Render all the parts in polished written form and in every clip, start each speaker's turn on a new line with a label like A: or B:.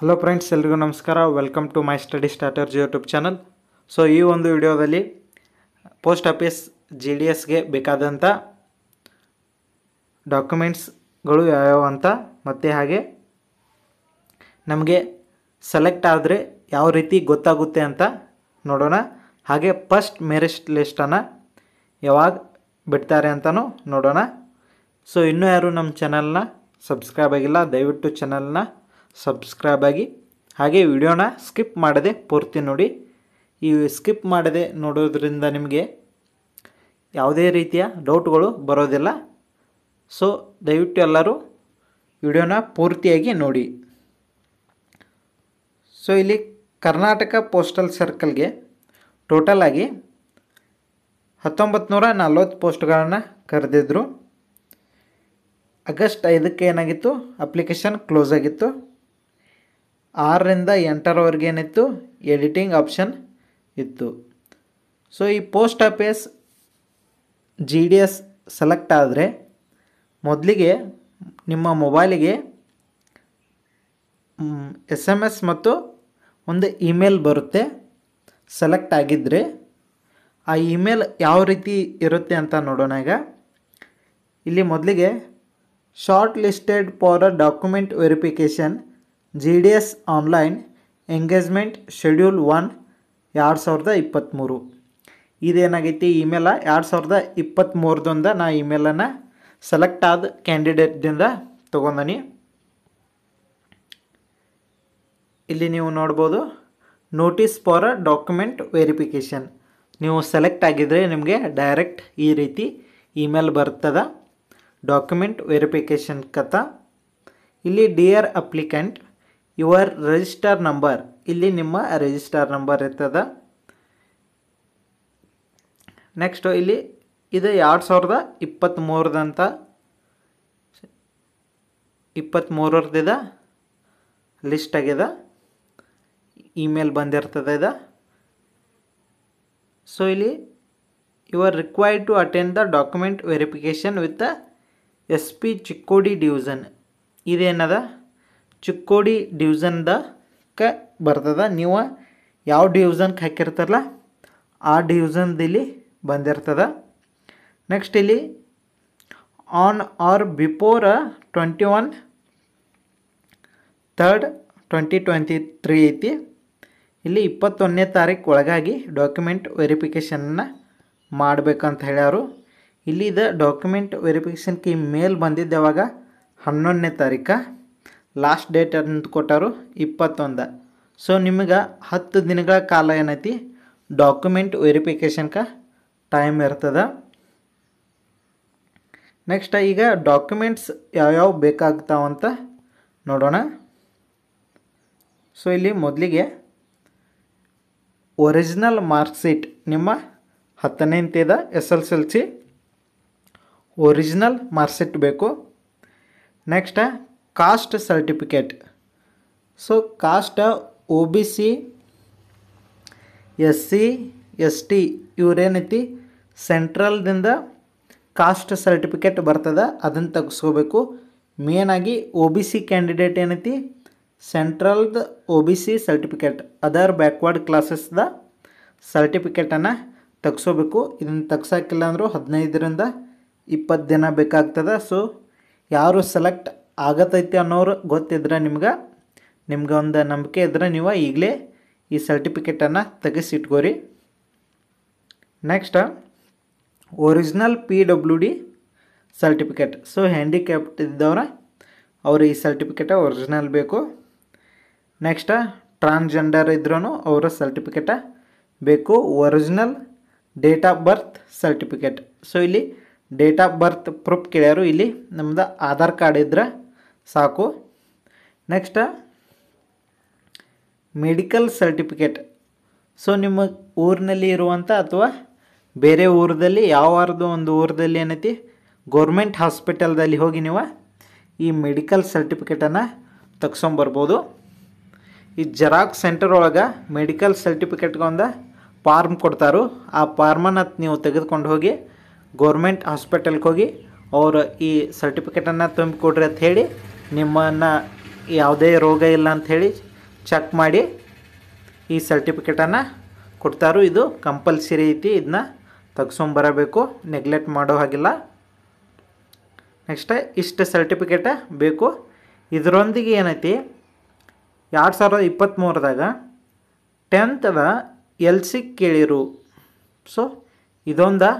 A: Hello friends, ಎಲ್ರಿಗೂ ನಮಸ್ಕಾರ. Welcome to my study starters YouTube channel. So ಈ ಒಂದು ವಿಡಿಯೋದಲ್ಲಿ ಪೋಸ್ಟ್ ಆಫೀಸ್ GDSಗೆ ಬೇಕಾದಂಥ ಡಾಕ್ಯುಮೆಂಟ್ಸ್ಗಳು ಯಾವ್ಯಾವ ಅಂತ, ಮತ್ತು ಹಾಗೆ ನಮಗೆ ಸೆಲೆಕ್ಟ್ ಆದರೆ ಯಾವ ರೀತಿ ಗೊತ್ತಾಗುತ್ತೆ ಅಂತ ನೋಡೋಣ. ಹಾಗೆ ಫಸ್ಟ್ ಮೆರಿಟ್ ಲಿಸ್ಟನ್ನು ಯಾವಾಗ ಬಿಡ್ತಾರೆ ಅಂತಲೂ ನೋಡೋಣ. ಸೊ ಇನ್ನೂ ಯಾರು ನಮ್ಮ ಚಾನಲ್ನ ಸಬ್ಸ್ಕ್ರೈಬ್ ಆಗಿಲ್ಲ, ದಯವಿಟ್ಟು ಚಾನಲ್ನ ಸಬ್ಸ್ಕ್ರೈಬ್ ಆಗಿ, ಹಾಗೆ ವಿಡಿಯೋನ ಸ್ಕಿಪ್ ಮಾಡದೆ ಪೂರ್ತಿ ನೋಡಿ. ಈ ಸ್ಕಿಪ್ ಮಾಡದೆ ನೋಡೋದ್ರಿಂದ ನಿಮಗೆ ಯಾವುದೇ ರೀತಿಯ ಡೌಟ್ಗಳು ಬರೋದಿಲ್ಲ. ಸೊ ದಯವಿಟ್ಟು ಎಲ್ಲರೂ ವಿಡಿಯೋನ ಪೂರ್ತಿಯಾಗಿ ನೋಡಿ. ಸೊ ಇಲ್ಲಿ ಕರ್ನಾಟಕ ಪೋಸ್ಟಲ್ ಸರ್ಕಲ್ಗೆ ಟೋಟಲ್ ಆಗಿ 1940 ಪೋಸ್ಟ್ಗಳನ್ನು ಕರೆದಿದ್ದರು. ಆಗಸ್ಟ್ 5ಕ್ಕೆ ಏನಾಗಿತ್ತು, ಅಪ್ಲಿಕೇಶನ್ ಕ್ಲೋಸ್ ಆಗಿತ್ತು. 6ರಿಂದ 8ರವರೆಗೆ ಏನಿತ್ತು, ಎಡಿಟಿಂಗ್ ಆಪ್ಷನ್ ಇತ್ತು. ಸೊ ಈ ಪೋಸ್ಟ್ ಆಫೀಸ್ GDS ಸೆಲೆಕ್ಟ್ ಆದರೆ ಮೊದಲಿಗೆ ನಿಮ್ಮ ಮೊಬೈಲಿಗೆ SMS ಮತ್ತು ಒಂದು ಇಮೇಲ್ ಬರುತ್ತೆ. ಸೆಲೆಕ್ಟ್ ಆಗಿದ್ದರೆ ಆ ಇಮೇಲ್ ಯಾವ ರೀತಿ ಇರುತ್ತೆ ಅಂತ ನೋಡೋಣ. ಈಗ ಇಲ್ಲಿ ಮೊದಲಿಗೆ short listed for a document verification GDS online engagement schedule 1 2023. ಇದೇನಾಗೈತಿ, ಇಮೇಲ 2023 ನಾ ಇಮೇಲನ್ನು ಸೆಲೆಕ್ಟ್ ಆದ ಕ್ಯಾಂಡಿಡೇಟ್ದಿಂದ ತೊಗೊಂಡನಿ. ಇಲ್ಲಿ ನೀವು ನೋಡ್ಬೋದು, notice for a document verification. ನೀವು ಸೆಲೆಕ್ಟ್ ಆಗಿದ್ದರೆ ನಿಮಗೆ ಡೈರೆಕ್ಟ್ ಈ ರೀತಿ ಇಮೇಲ್ ಬರ್ತದೆ, ಡಾಕ್ಯುಮೆಂಟ್ ವೆರಿಫಿಕೇಷನ್ ಕಥ. ಇಲ್ಲಿ dear applicant your register number, ಇಲ್ಲಿ ನಿಮ್ಮ ರಿಜಿಸ್ಟರ್ ನಂಬರ್ ಇರ್ತದೆ. ನೆಕ್ಸ್ಟು ಇಲ್ಲಿ ಇದು 2023 23 ಲಿಸ್ಟ್ ಆಗಿದೆ, ಇಮೇಲ್ ಬಂದಿರ್ತದೆ ಇದು. ಸೊ ಇಲ್ಲಿ you are required to attend the document verification with SP Chikkodi division. ಇದೇನದ, ಚಿಕ್ಕೋಡಿ ಡಿವಿಷನ್ದಕ್ಕೆ ಬರ್ತದೆ. ನೀವು ಯಾವ ಡಿವಿಷನ್ಗೆ ಹಾಕಿರ್ತಾರಲ್ಲ ಆ ಡಿವಿಷನ್ದಲ್ಲಿ ಬಂದಿರ್ತದೆ. ನೆಕ್ಸ್ಟ್ ಇಲ್ಲಿ ಆನ್ ಆರ್ ಬಿಫೋರ್ 21/3/2023 ಐತಿ. ಇಲ್ಲಿ 21ನೇ ತಾರೀಕು ಒಳಗಾಗಿ ಡಾಕ್ಯುಮೆಂಟ್ ವೆರಿಫಿಕೇಷನ್ನ ಮಾಡಬೇಕಂತ ಹೇಳ್ಯಾರು. ಇಲ್ಲಿ ಇದು ಡಾಕ್ಯುಮೆಂಟ್ ವೆರಿಫಿಕೇಷನ್ಗೆ ಮೇಲ್ ಬಂದಿದ್ದು ಯಾವಾಗ, 11ನೇ ತಾರೀಕು. ಲಾಸ್ಟ್ ಡೇಟ್ ಅಂತ ಕೊಟ್ಟಾರು 21. ಸೊ ನಿಮಗೆ 10 ದಿನಗಳ ಕಾಲ ಏನೈತಿ ಡಾಕ್ಯುಮೆಂಟ್ ವೆರಿಫಿಕೇಷನ್ಗೆ ಟೈಮ್ ಇರ್ತದೆ. ನೆಕ್ಸ್ಟ್ ಈಗ ಡಾಕ್ಯುಮೆಂಟ್ಸ್ ಯಾವ್ಯಾವ ಬೇಕಾಗ್ತಾವಂತ ನೋಡೋಣ. ಸೊ ಇಲ್ಲಿ ಮೊದಲಿಗೆ ಒರಿಜಿನಲ್ ಮಾರ್ಕ್ಶೀಟ್, ನಿಮ್ಮ 10ನೇಂತೇದ SSLC ಒರಿಜಿನಲ್ ಮಾರ್ಕ್ಶೀಟ್ ಬೇಕು. Next caste certificate. So caste OBC SC ST ಇವರೇನೈತಿ ಸೆಂಟ್ರಲ್ದಿಂದ ಕಾಸ್ಟ್ ಸರ್ಟಿಫಿಕೇಟ್ ಬರ್ತದೆ, ಅದನ್ನು ತೆಗೆಸ್ಕೋಬೇಕು. ಮೇನಾಗಿ OBC ಕ್ಯಾಂಡಿಡೇಟ್ ಏನೈತಿ ಸೆಂಟ್ರಲ್ದ OBC ಸರ್ಟಿಫಿಕೇಟ್, ಅದರ್ ಬ್ಯಾಕ್ವರ್ಡ್ ಕ್ಲಾಸಸ್ದ ಸರ್ಟಿಫಿಕೇಟನ್ನು ತೆಗೆಸ್ಕೋಬೇಕು. ಇದನ್ನು ತೆಗ್ಸೋಕ್ಕಿಲ್ಲ ಅಂದರೂ 15ರಿಂದ 20 ದಿನ ಬೇಕಾಗ್ತದೆ. ಸೊ ಯಾರು ಸೆಲೆಕ್ಟ್ ಆಗತೈತಿ ಅನ್ನೋರು ಗೊತ್ತಿದ್ರೆ ನಿಮ್ಗೆ ಒಂದು ನಂಬಿಕೆ ಇದ್ದರೆ ನೀವು ಈಗಲೇ ಈ ಸರ್ಟಿಫಿಕೇಟನ್ನು ತೆಗೆಸಿಟ್ಕೋರಿ. Next original PWD certificate. So handicapped ಇದ್ದವ್ರ ಅವರು ಈ ಸರ್ಟಿಫಿಕೇಟ ಒರಿಜಿನಲ್ ಬೇಕು. ನೆಕ್ಸ್ಟ್ ಟ್ರಾನ್ಸ್ಜೆಂಡರ್ ಇದ್ರೂ ಅವರ ಸರ್ಟಿಫಿಕೇಟ ಬೇಕು. Original date of birth certificate. So ಇಲ್ಲಿ ಡೇಟ್ ಆಫ್ ಬರ್ತ್ ಪ್ರೂಫ್ ಕೇಳ್ಯಾರು, ಇಲ್ಲಿ ನಮ್ಮದು ಆಧಾರ್ ಕಾರ್ಡ್ ಇದ್ದರೆ ಸಾಕು. Next medical certificate. ಸೊ ನಿಮ್ಮ ಊರಿನಲ್ಲಿ ಇರುವಂಥ ಅಥವಾ ಬೇರೆ ಊರದಲ್ಲಿ ಯಾವಾರ್ದು ಒಂದು ಊರದಲ್ಲಿ ಏನೈತಿ ಗೌರ್ಮೆಂಟ್ ಹಾಸ್ಪಿಟಲ್ದಲ್ಲಿ ಹೋಗಿ ನೀವು ಈ ಮೆಡಿಕಲ್ ಸರ್ಟಿಫಿಕೇಟನ್ನು ತೆಗ್ಸ್ಕೊಂಬರ್ಬೋದು. ಈ ಜೆರಾಕ್ಸ್ ಸೆಂಟರ್ ಒಳಗೆ ಮೆಡಿಕಲ್ ಸರ್ಟಿಫಿಕೇಟ್ಗೆ ಒಂದು ಫಾರ್ಮ್ ಕೊಡ್ತಾರೋ, ಆ ಫಾರ್ಮನ್ನು ನೀವು ತೆಗೆದುಕೊಂಡು ಹೋಗಿ ಗೌರ್ಮೆಂಟ್ ಹಾಸ್ಪಿಟಲ್ಗೆ ಹೋಗಿ ಅವರು ಈ ಸರ್ಟಿಫಿಕೇಟನ್ನು ತುಂಬಿಕೊಡ್ರಿ ಅಂತ ಹೇಳಿ, ನಿಮ್ಮನ್ನು ಯಾವುದೇ ರೋಗ ಇಲ್ಲ ಅಂಥೇಳಿ ಚೆಕ್ ಮಾಡಿ ಈ ಸರ್ಟಿಫಿಕೇಟನ್ನು ಕೊಡ್ತಾರೋ. ಇದು ಕಂಪಲ್ಸರಿ ಐತಿ, ಇದನ್ನ ತೆಗ್ಸ್ಕೊಂಬರಬೇಕು, ನೆಗ್ಲೆಕ್ಟ್ ಮಾಡೋ ಹಾಗಿಲ್ಲ. ನೆಕ್ಸ್ಟ್ ಇಷ್ಟು ಸರ್ಟಿಫಿಕೇಟ ಬೇಕು. ಇದರೊಂದಿಗೆ ಏನೈತಿ 2023ದಾಗ 10th LC ಕೇಳಿರು. ಸೊ ಇದೊಂದು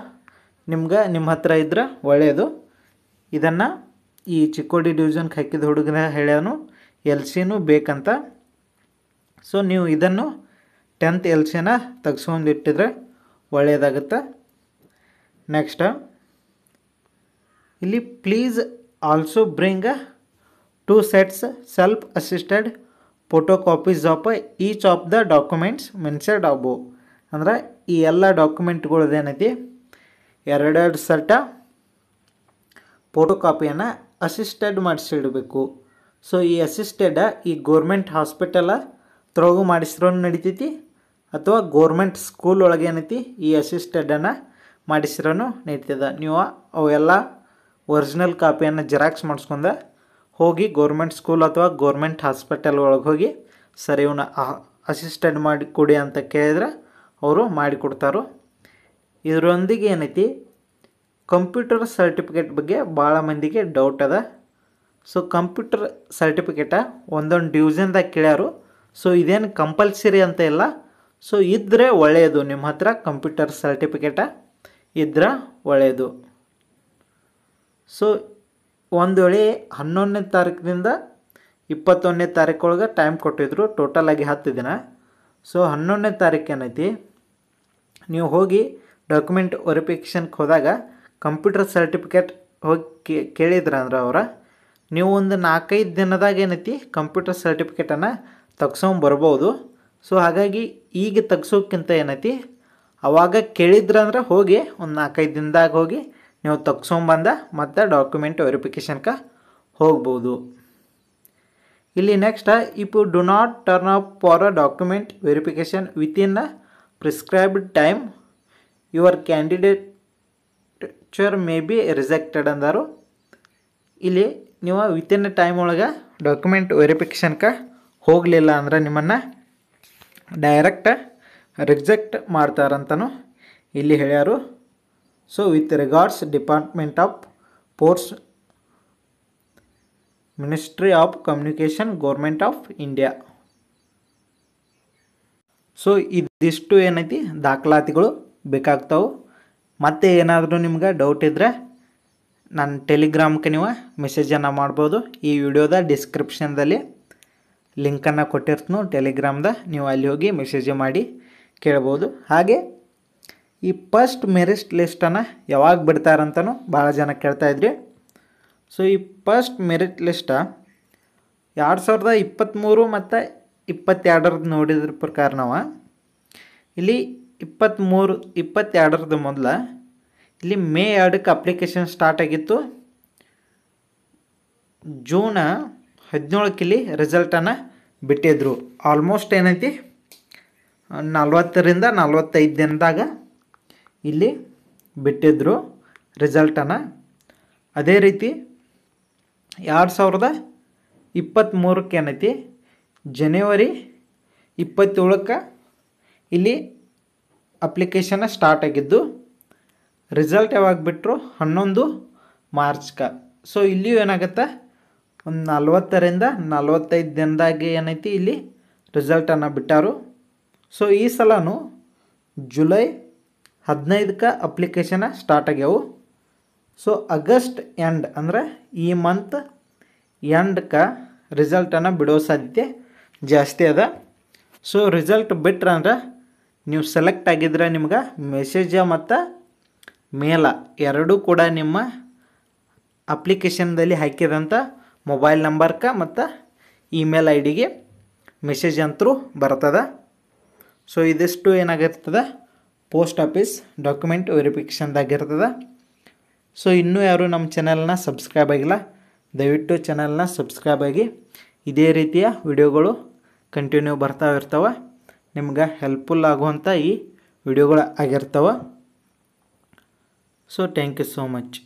A: ನಿಮ್ಮ ಹತ್ರ ಇದ್ರೆ ಒಳ್ಳೆಯದು. ಇದನ್ನು ಈ ಚಿಕ್ಕೋಡಿ ಡಿವಿಷನ್ಗೆ ಹಾಕಿದ ಹುಡುಗನ ಹೇಳ್ಯಾನು LCನೂ ಬೇಕಂತ. ಸೊ ನೀವು ಇದನ್ನು 10th LCನ ತೆಗ್ಸ್ಕೊಂಡಿಟ್ಟಿದ್ರೆ ಒಳ್ಳೆಯದಾಗುತ್ತೆ. ನೆಕ್ಸ್ಟ್ ಇಲ್ಲಿ please also bring 2 sets self assisted photo copies of each of the documents mentioned above. ಅಂದ್ರೆ ಈ ಎಲ್ಲ ಡಾಕ್ಯುಮೆಂಟ್ಗಳದ್ದೇನೈತಿ 2 ಸೆಟ್ ಫೋಟೋ ಕಾಪಿಯನ್ನು ಅಸಿಸ್ಟೆಡ್ ಮಾಡಿಸಿಡಬೇಕು. ಸೊ ಈ ಅಸಿಸ್ಟೆಡ್ ಈ ಗೋರ್ಮೆಂಟ್ ಹಾಸ್ಪಿಟಲ್ ತ್ರೊಗೂ ಮಾಡಿಸಿರೋ ನಡಿತೈತಿ, ಅಥವಾ ಗೋರ್ಮೆಂಟ್ ಸ್ಕೂಲ್ ಒಳಗೆ ಏನೈತಿ ಈ ಅಸಿಸ್ಟೆಡನ್ನು ಮಾಡಿಸಿರೋನು ನಡೀತದೆ. ನೀವು ಅವೆಲ್ಲ ಒರಿಜಿನಲ್ ಕಾಪಿಯನ್ನು ಜೆರಾಕ್ಸ್ ಮಾಡಿಸ್ಕೊಂಡ ಹೋಗಿ ಗೋರ್ಮೆಂಟ್ ಸ್ಕೂಲ್ ಅಥವಾ ಗೋರ್ಮೆಂಟ್ ಹಾಸ್ಪಿಟಲ್ ಒಳಗೆ ಹೋಗಿ ಸರ್ ಇವನ್ನ ಅಸಿಸ್ಟೆಡ್ ಮಾಡಿ ಕೊಡಿ ಅಂತ ಕೇಳಿದ್ರೆ ಅವರು ಮಾಡಿಕೊಡ್ತಾರೋ. ಇದರೊಂದಿಗೆ ಏನೈತಿ ಕಂಪ್ಯೂಟರ್ ಸರ್ಟಿಫಿಕೇಟ್ ಬಗ್ಗೆ ಭಾಳ ಮಂದಿಗೆ ಡೌಟ್ ಅದ. ಸೊ ಕಂಪ್ಯೂಟರ್ ಸರ್ಟಿಫಿಕೇಟ ಒಂದೊಂದು ಡಿವಿಷನ್ದಾಗ ಕೇಳ್ಯಾರು. ಸೊ ಇದೇನು ಕಂಪಲ್ಸರಿ ಅಂತ ಇಲ್ಲ. ಸೊ ಇದ್ದರೆ ಒಳ್ಳೆಯದು, ನಿಮ್ಮ ಹತ್ರ ಕಂಪ್ಯೂಟರ್ ಸರ್ಟಿಫಿಕೇಟ ಇದ್ರೆ ಒಳ್ಳೆಯದು. ಸೊ ಒಂದು ವೇಳೆ 11ನೇ ತಾರೀಕಿನಿಂದ 21ನೇ ತಾರೀಕೊಳಗೆ ಟೈಮ್ ಕೊಟ್ಟಿದ್ರು, ಟೋಟಲಾಗಿ 10 ದಿನ. ಸೊ 11ನೇ ತಾರೀಕು ಏನೈತಿ ನೀವು ಹೋಗಿ ಡಾಕ್ಯುಮೆಂಟ್ ವೆರಿಫಿಕೇಷನ್ಗೆ ಹೋದಾಗ ಕಂಪ್ಯೂಟರ್ ಸರ್ಟಿಫಿಕೇಟ್ ಹೋಗಿ ಕೇಳಿದ್ರಂದ್ರೆ ನೀವು ಒಂದು 4-5 ದಿನದಾಗ ಏನೈತಿ ಕಂಪ್ಯೂಟರ್ ಸರ್ಟಿಫಿಕೇಟನ್ನು ತೆಗ್ಸ್ಕೊಂಬರ್ಬೋದು. ಸೊ ಹಾಗಾಗಿ ಈಗ ತೆಗ್ಸೋಕ್ಕಿಂತ ಏನೈತಿ ಅವಾಗ ಕೇಳಿದ್ರಂದ್ರೆ ಹೋಗಿ ಒಂದು 4-5 ದಿನದಾಗ ಹೋಗಿ ನೀವು ತೆಗ್ಸ್ಕೊಂಬಂದ ಮತ್ತು ಡಾಕ್ಯುಮೆಂಟ್ ವೆರಿಫಿಕೇಷನ್ಗೆ ಹೋಗ್ಬೋದು. ಇಲ್ಲಿ next if you do not turn up for a document verification within a prescribed time your candidature may be rejected ಅಂದರು. ಇಲ್ಲಿ ನೀವು ವಿತಿನ್ ಟೈಮ್ ಒಳಗೆ ಡಾಕ್ಯುಮೆಂಟ್ ವೆರಿಫಿಕೇಷನ್ಗೆ ಹೋಗಲಿಲ್ಲ ಅಂದ್ರೆ ನಿಮ್ಮನ್ನು ಡೈರೆಕ್ಟ್ ರಿಜೆಕ್ಟ್ ಮಾಡ್ತಾರಂತನೂ ಇಲ್ಲಿ ಹೇಳ್ಯಾರು. So with regards department of posts ministry of communication government of India. ಸೊ ಇದಿಷ್ಟು ಏನೈತಿ ದಾಖಲಾತಿಗಳು ಬೇಕಾಗ್ತಾವೆ. ಮತ್ತೆ ಏನಾದರೂ ನಿಮ್ಗೆ ಡೌಟ್ ಇದ್ದರೆ ನನ್ನ ಟೆಲಿಗ್ರಾಮ್ಗೆ ನೀವು ಮೆಸೇಜನ್ನು ಮಾಡ್ಬೋದು. ಈ ವಿಡಿಯೋದ ಡಿಸ್ಕ್ರಿಪ್ಷನ್ದಲ್ಲಿ ಲಿಂಕನ್ನು ಕೊಟ್ಟಿರ್ತೀನಿ ಟೆಲಿಗ್ರಾಮ್ದ, ನೀವು ಅಲ್ಲಿ ಹೋಗಿ ಮೆಸೇಜ್ ಮಾಡಿ ಕೇಳ್ಬೋದು. ಹಾಗೆ ಈ ಫಸ್ಟ್ ಮೆರಿಟ್ ಲಿಸ್ಟನ್ನು ಯಾವಾಗ ಬಿಡ್ತಾರಂತನೂ ಭಾಳ ಜನ ಕೇಳ್ತಾಯಿದ್ರಿ. ಸೊ ಈ ಫಸ್ಟ್ ಮೆರಿಟ್ ಲಿಸ್ಟ 2023 ಮತ್ತು 22 ನೋಡಿದ್ರ ಪ್ರಕಾರ ನಾವು ಇಲ್ಲಿ 22 ಮೊದಲು ಇಲ್ಲಿ ಮೇ 2ಕ್ಕೆ ಅಪ್ಲಿಕೇಶನ್ ಸ್ಟಾರ್ಟ್ ಆಗಿತ್ತು. ಜೂನ್ 17ಕ್ಕೆ ಇಲ್ಲಿ ರಿಸಲ್ಟನ್ನು ಬಿಟ್ಟಿದ್ರು. ಆಲ್ಮೋಸ್ಟ್ ಏನೈತಿ 40ರಿಂದ 45 ದಿನದಾಗ ಇಲ್ಲಿ ಬಿಟ್ಟಿದ್ರು ರಿಸಲ್ಟನ್ನು. ಅದೇ ರೀತಿ 2023ಕ್ಕೆ ಏನೈತಿ ಜನವರಿ 27ಕ್ಕೆ ಇಲ್ಲಿ ಅಪ್ಲಿಕೇಶನ್ ಸ್ಟಾರ್ಟ್ ಆಗಿದ್ದು. ರಿಸಲ್ಟ್ ಯಾವಾಗ ಬಿಟ್ಟರು 11 ಮಾರ್ಚ್ಗೆ. ಸೊ ಇಲ್ಲಿಯೂ ಏನಾಗುತ್ತೆ ಒಂದು 40ರಿಂದ 45 ದಿನದಾಗೆ ಏನೈತಿ ಇಲ್ಲಿ ರಿಸಲ್ಟನ್ನು ಬಿಟ್ಟಾರು. ಸೊ ಈ ಸಲನೂ ಜುಲೈ 15ಕ್ಕೆ ಅಪ್ಲಿಕೇಶನ್ ಸ್ಟಾರ್ಟ್ ಆಗ್ಯಾವು. ಸೊ ಆಗಸ್ಟ್ ಎಂಡ್ ಅಂದರೆ ಈ ಮಂತ್ ಎಂಡ್ಕ್ಕೆ ರಿಸಲ್ಟನ್ನು ಬಿಡೋ ಸಾಧ್ಯತೆ ಜಾಸ್ತಿ ಅದ. ಸೊ ರಿಸಲ್ಟ್ ಬಿಟ್ರೆ ಅಂದ್ರೆ ನೀವು ಸೆಲೆಕ್ಟ್ ಆಗಿದ್ರೆ ನಿಮ್ಗೆ ಮೆಸೇಜ ಮತ್ತು ಮೇಲ ಎರಡೂ ಕೂಡ ನಿಮ್ಮ ಅಪ್ಲಿಕೇಶನ್ದಲ್ಲಿ ಹಾಕಿದಂಥ ಮೊಬೈಲ್ ನಂಬರ್ಗೆ ಮತ್ತು ಇಮೇಲ್ ID-ಗೆ ಮೆಸೇಜ್ ಅಂತರೂ ಬರ್ತದೆ. ಸೊ ಇದಿಷ್ಟು ಏನಾಗಿರ್ತದೆ ಪೋಸ್ಟ್ ಆಫೀಸ್ ಡಾಕ್ಯುಮೆಂಟ್ ವೆರಿಫಿಕೇಷನ್ದಾಗಿರ್ತದೆ. ಸೊ ಇನ್ನೂ ಯಾರು ನಮ್ಮ ಚಾನಲ್ನ ಸಬ್ಸ್ಕ್ರೈಬ್ ಆಗಿಲ್ಲ, ದಯವಿಟ್ಟು ಚಾನಲ್ನ ಸಬ್ಸ್ಕ್ರೈಬ್ ಆಗಿ. ಇದೇ ರೀತಿಯ ವಿಡಿಯೋಗಳು ಕಂಟಿನ್ಯೂ ಬರ್ತಾ ಇರ್ತವೆ, ನಿಮ್ಗೆ ಹೆಲ್ಪ್ಫುಲ್ ಆಗುವಂಥ ಈ ವಿಡಿಯೋಗಳು ಆಗಿರ್ತವೆ. So thank you so much.